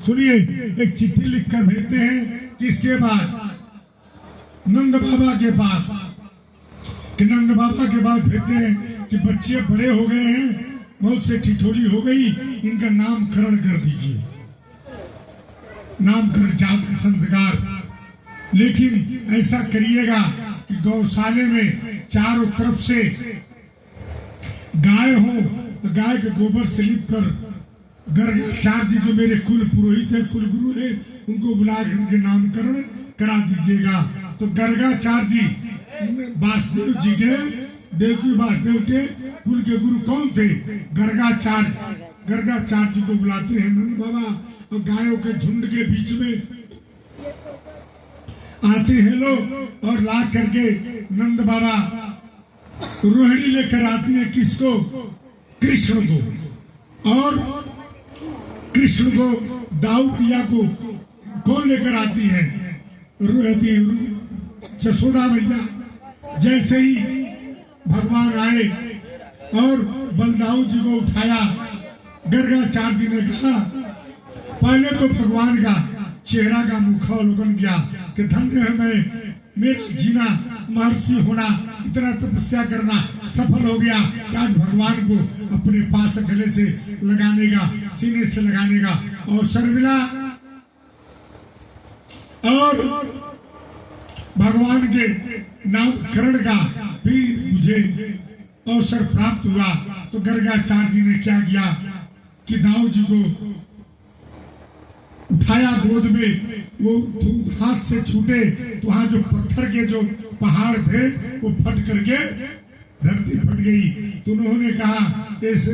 सुनिए, एक चिट्ठी लिखकर भेजते हैं किसके बाद? नंद बाबा के पास। कि नंद बाबा के पास भेजते हैं कि बच्चे बड़े हो गए हैं, बहुत से ठिठोली हो गई, इनका नामकरण कर दीजिए, नामकरण, जातक संस्कार। लेकिन ऐसा करिएगा कि गौशाले में चारों तरफ से गाय हो, तो गाय के गोबर से लिप कर गर्गाचार्य जी जो मेरे कुल पुरोहित है, कुल गुरु है, उनको बुला करके नामकरण करा दीजिएगा। तो गर्गाचार्य जी वासुदेव जी के, देवकी वासुदेव के कुल के गुरु कौन थे? गर्गाचार्य। गर्गाचार्य जी को बुलाते हैं नंद बाबा, और गायों के झुंड के बीच में आते हैं लोग, और ला करके नंद बाबा रोहिणी लेकर आती है किसको? कृष्ण को। और कृष्ण को, दाऊ प्रिया को कौन लेकर आती है? यशोदा मैया। जैसे ही भगवान आए और बलदाऊ जी को उठाया, गर्गाचार्य जी ने कहा, पहले तो भगवान का चेहरा का मुखावलोकन किया कि धन्य है मैं, मेरा जीना, महर्षि होना, इतना तपस्या करना सफल हो गया कि आज भगवान को अपने पास गले से लगाने का, सीने से लगाने का अवसर मिला, और भगवान के नामकरण का भी मुझे अवसर प्राप्त हुआ। तो गर्गाचार्य जी ने क्या किया कि दाऊ जी को उठाया गोद में, वो हाथ से छूटे तो वहां जो पत्थर के जो पहाड़ थे वो फट करके धरती फट गई। तो उन्होंने कहा ऐसे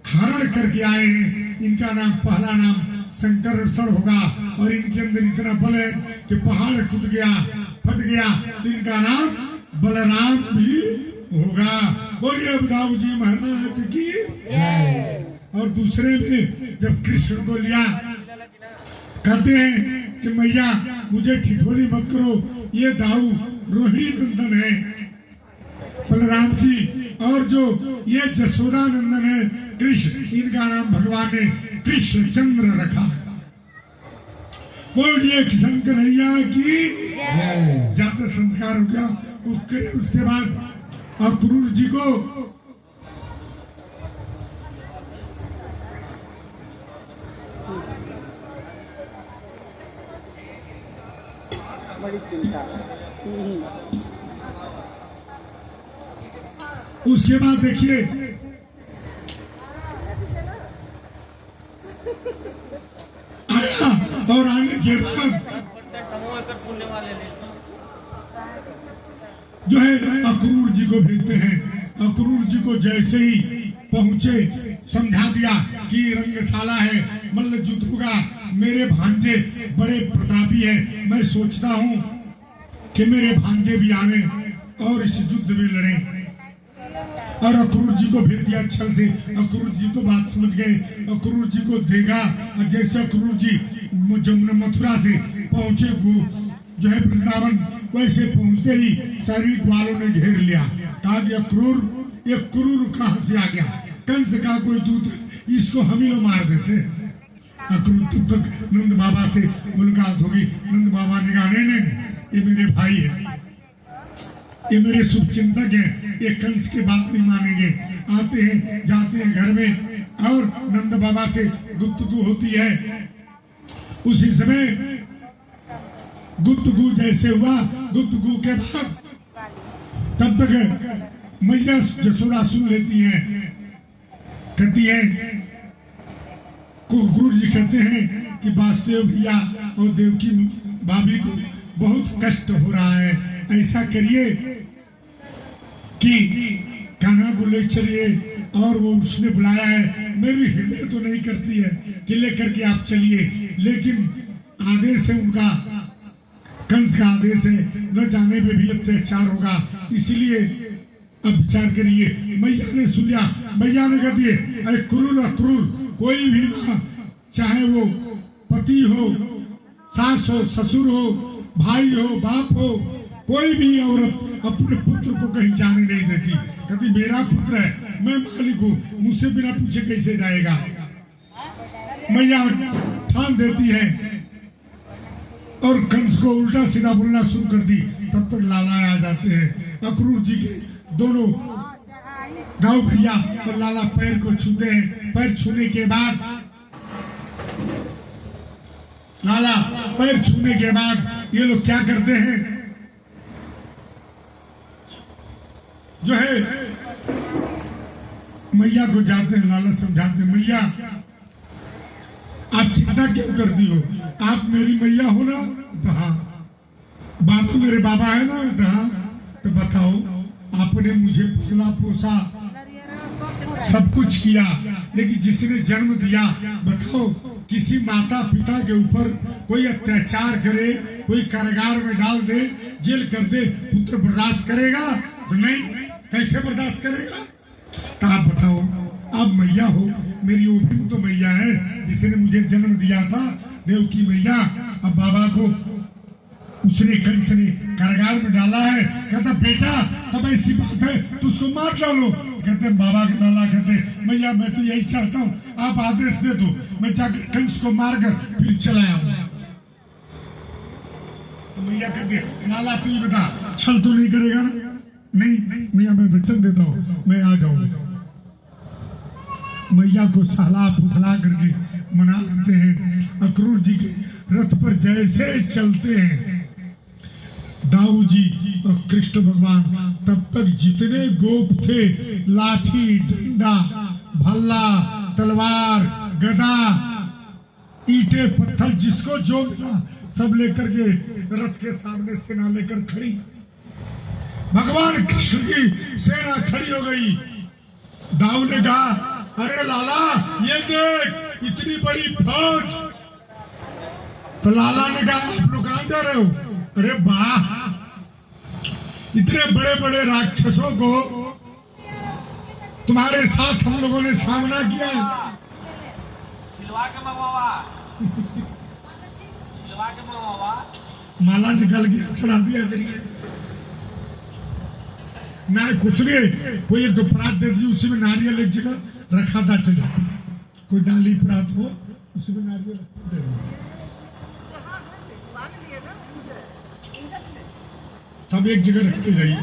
हरण करके आए हैं, इनका नाम, पहला नाम संकर्षण होगा, और इनके अंदर इतना बल है कि पहाड़ टूट गया, फट गया, तो इनका नाम बलराम भी होगा। बोलिए दाऊ जी महाराज की। और दूसरे में जब कृष्ण को लिया, कहते हैं कि मैया मुझे ठिठोली मत करो, ये दाऊ रोहिणी नंदन है बलराम जी, और जो ये यशोदा नंदन है कृष्ण, इनका नाम भगवान ने कृष्ण चंद्र रखा। बोलिए किशन कन्हैया की। जाते संस्कार हो गया। उसके बाद अक्रूर जी को बड़ी चिंता। उसके बाद देखिए आया, और आने के बाद जो है अक्रूर जी को भेजते हैं। अक्रूर जी को जैसे ही पहुंचे समझा दिया कि रंगशाला है, मल्ल युद्ध होगा, मेरे भांजे बड़े प्रतापी है, मैं सोचता हूं कि मेरे भांजे भी आवे और इस युद्ध में लड़े। और अक्रूर जी को भेज दिया छल से। अक्रूर जी तो बात समझ गए। अक्रूर जी को देखा, और जैसे अक्रूर जी जमुना मथुरा से पहुंचे जो है वृंदावन, वैसे पहुंचते ही सारी ग्वालों ने घेर लिया। कहा कि अक्रूर, ये क्रूर कहां से आ गया? कंस का कोई दूत, इसको हम ही लोग मार देते। अक्रूर तब तक नंद बाबा से मुलाकात होगी। नंद बाबा ने कहा नहीं, ये मेरे भाई है, ये मेरे शुभ चिंतक हैं, ये कंस की बात नहीं मानेंगे। आते हैं, जाते हैं घर में, और नंद बाबा से गुफ्तगू होती है। उसी समय गुफ्तगू जैसे हुआ, गुफ्तगू के बाद तब तक मैया यशोदा सुन लेती है। कहती है, अक्रूर जी कहते हैं कि वासुदेव भैया और देवकी भाभी को बहुत कष्ट हो रहा है, ऐसा करिए कि कान्हा को ले चलिए, और वो उसने बुलाया है, मेरी हृदय तो नहीं करती है कि लेकर के आप चलिए, लेकिन आदेश है उनका, कंस का आदेश है, न जाने पे भी अत्याचार होगा, इसलिए अब विचार करिए। मैया ने सुन लिया। मैया ने कह दिए, अरे क्रूर अक्रूर, कोई भी मां, चाहे वो पति हो, सास हो, ससुर हो, भाई हो, बाप हो, कोई भी औरत अपने पुत्र को कहीं जाने नहीं देती। कहती मेरा पुत्र है, मैं मालिक हूँ, मुझसे बिना पूछे कैसे जाएगा। मैया ठान देती है और कंस को उल्टा सीधा बोलना शुरू कर दी, तब तक लाला आ जाते हैं। अक्रूर जी के दोनों गाँव भैया और लाला पैर को छूते हैं। पैर छूने के बाद लाला पैर छूने के बाद ये लोग क्या करते हैं, जो है मैया को जाते हैं, लाला समझाते हैं, मैया आप चिंता क्यों करती हो, आप मेरी मैया हो ना? तो हाँ। बाबा मेरे बाबा है ना? तो हाँ। तो बताओ, आपने मुझे पाला पोसा सब कुछ किया, लेकिन जिसने जन्म दिया, बताओ किसी माता पिता के ऊपर कोई अत्याचार करे, कोई कारागार में डाल दे, जेल कर दे, पुत्र बर्दाश्त करेगा? तो नहीं। कैसे बर्दाश्त करेगा? तो आप बताओ, आप मैया हो, मेरी ओपी तो मैया है जिसने मुझे जन्म दिया था, देवकी मैया। अब बाबा को उसने कंस ने कारागार में डाला है, कहता बेटा तब ऐसी बात है तो उसको मार डालो। कहते बाबा के लाला कहते मैया मैं तो यही चाहता हूँ, आप आदेश दे दो, मैं जाकर कंस को मारकर फिर चला आऊंगा। तो मैया कहते लाला तू बता, छल तो नहीं करेगा ना? नहीं मैया मैं वचन देता हूँ, मैं आ जाऊंगा। मैया को सहला फुसला करके मना लेते हैं। अक्रूर जी के रथ पर जैसे चलते हैं दाऊ जी और कृष्ण भगवान, तब तक जितने गोप थे, लाठी डंडा भल्ला तलवार गदा ईंटे पत्थर जिसको जो मिला सब लेकर के रथ के सामने सेना लेकर खड़ी। भगवान कृष्ण की सेना खड़ी हो गई। दाऊ ने कहा अरे लाला ये देख इतनी बड़ी फौज। तो लाला ने कहा आप लोग कहां जा रहे हो? अरे वाह, इतने बड़े बड़े राक्षसों को तुम्हारे साथ हम लोगों ने सामना किया। माला निकल गया, चढ़ा दिया करिए ना, कुछ नहीं, कोई एक परात दे दी, उसी में नारियल एक जगह रखा था, चलो कोई डाली परात हो उसी में नारियल दे दो। सब एक जगह रखते जाइए।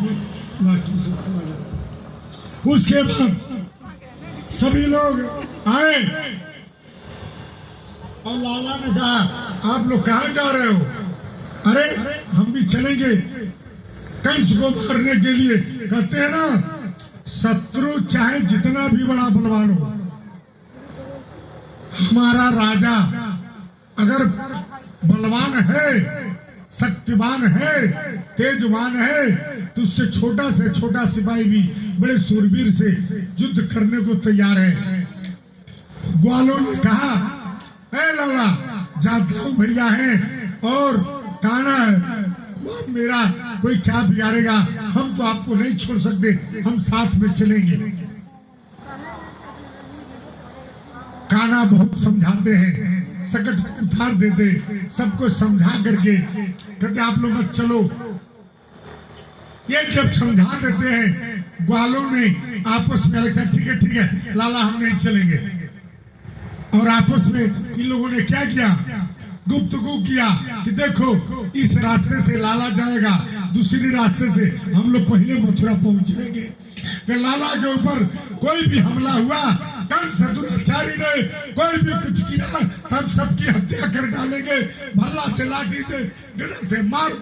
उसके बाद सभी लोग आए और लाला ने कहा आप लोग कहां जा रहे हो? अरे हम भी चलेंगे कंस को मारने के लिए। कहते हैं ना, शत्रु चाहे जितना भी बड़ा बलवान हो, हमारा राजा अगर बलवान है, शक्तिवान है, तेजवान है, तो उससे छोटा से छोटा सिपाही भी बड़े सूरवीर से युद्ध करने को तैयार है। ग्वालों ने कहा ए लाला जादव भैया है और काना है, वो मेरा कोई क्या बिगाड़ेगा, हम तो आपको नहीं छोड़ सकते, हम साथ में चलेंगे। काना बहुत समझाते हैं, सकट उतार देते, सबको समझा करके कहते आप लोग मत चलो। ये जब समझा देते हैं, ग्वालों ने आपस में अलग, ठीक है लाला हम नहीं चलेंगे। और आपस में इन लोगों ने क्या किया, गुप्तगू किया कि देखो इस रास्ते से लाला जाएगा, दूसरी रास्ते से हम लोग पहले मथुरा पहुंचेंगे। लाला के ऊपर कोई भी हमला हुआ, कंस दुराचारी ने कोई भी कुछ किया, तब सबकी हत्या कर डालेंगे, भल्ला से लाठी से गदा से मार